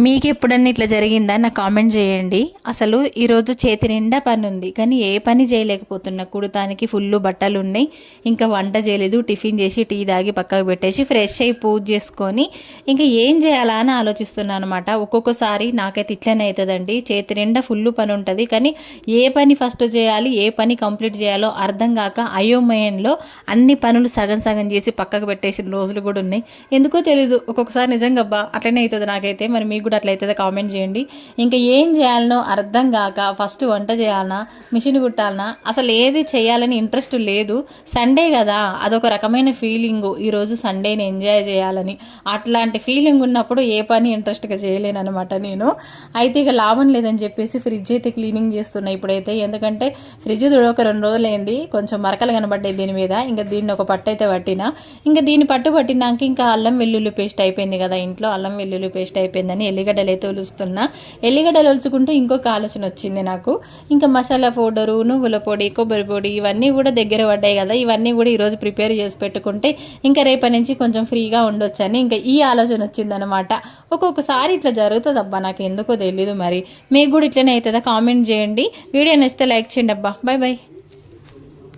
మీకు ఎప్పుడన్నా ఇట్లా జరిగిందా నాకు కామెంట్ చేయండి. అసలు ఈరోజు చేతి నిండా పని ఉంది, కానీ ఏ పని చేయలేకపోతున్నా. కుడతానికి ఫుల్ బట్టలు ఉన్నాయి, ఇంకా వంట చేయలేదు. టిఫిన్ చేసి టీ తాగి పక్కకు పెట్టేసి ఫ్రెష్ అయ్యి పూజ చేసుకొని ఇంకా ఏం చేయాలా అని ఆలోచిస్తున్నాను అనమాట. ఒక్కొక్కసారి నాకైతే ఇట్లనే అవుతుందండి. చేతి నిండా ఫుల్ పని ఉంటుంది, కానీ ఏ పని ఫస్ట్ చేయాలి, ఏ పని కంప్లీట్ చేయాలో అర్థం కాక అయోమయంలో అన్ని పనులు సగం సగం చేసి పక్కకు పెట్టేసిన రోజులు కూడా ఉన్నాయి. ఎందుకో తెలీదు, ఒక్కొక్కసారి నిజంగా అబ్బా అట్లనే అవుతుంది నాకైతే. మరి మీకు కూడా అట్లయితే కామెంట్ చేయండి. ఇంకా ఏం చేయాలనో అర్థం కాక ఫస్ట్ వంట చేయాలనా, మిషన్ కుట్టాలనా, అసలు ఏది చేయాలని ఇంట్రెస్ట్ లేదు. సండే కదా, అదొక రకమైన ఫీలింగు. ఈరోజు సండేని ఎంజాయ్ చేయాలని అట్లాంటి ఫీలింగ్ ఉన్నప్పుడు ఏ పని ఇంట్రెస్ట్గా చేయలేను అనమాట నేను. అయితే ఇక లాభం లేదని చెప్పేసి ఫ్రిడ్జ్ అయితే క్లీనింగ్ చేస్తున్నా ఇప్పుడైతే. ఎందుకంటే ఫ్రిడ్జ్ ఒక 2 రోజులు అయింది, కొంచెం మరకలు కనబడ్డాయి దీని మీద. ఇంకా దీన్ని ఒక పట్టు అయితే పట్టిన. ఇంకా దీన్ని పట్టినాక ఇంకా అల్లం వెల్లుల్లి పేస్ట్ అయిపోయింది కదా ఇంట్లో, అల్లం వెల్లుల్లి పేస్ట్ అయిపోయిందని ఎల్లిగడ్డలు అయితే ఒలుస్తున్నా. ఎల్లిగడ్డలు ఒలుచుకుంటూ ఇంకొక ఆలోచన వచ్చింది నాకు. ఇంకా మసాలా పౌడరు, నువ్వుల పొడి, కొబ్బరి పొడి ఇవన్నీ కూడా దగ్గర పడ్డాయి కదా, ఇవన్నీ కూడా ఈరోజు ప్రిపేర్ చేసి పెట్టుకుంటే ఇంకా రేపటి నుంచి కొంచెం ఫ్రీగా ఉండొచ్చని ఇంకా ఈ ఆలోచన వచ్చిందనమాట. ఒక్కొక్కసారి ఇట్లా జరుగుతుంది అబ్బా, నాకు ఎందుకో తెలీదు. మరి మీకు కూడా ఇట్లనే అవుతుందా? కామెంట్ చేయండి. వీడియో నచ్చితే లైక్ చేయండి అబ్బా. Bye bye.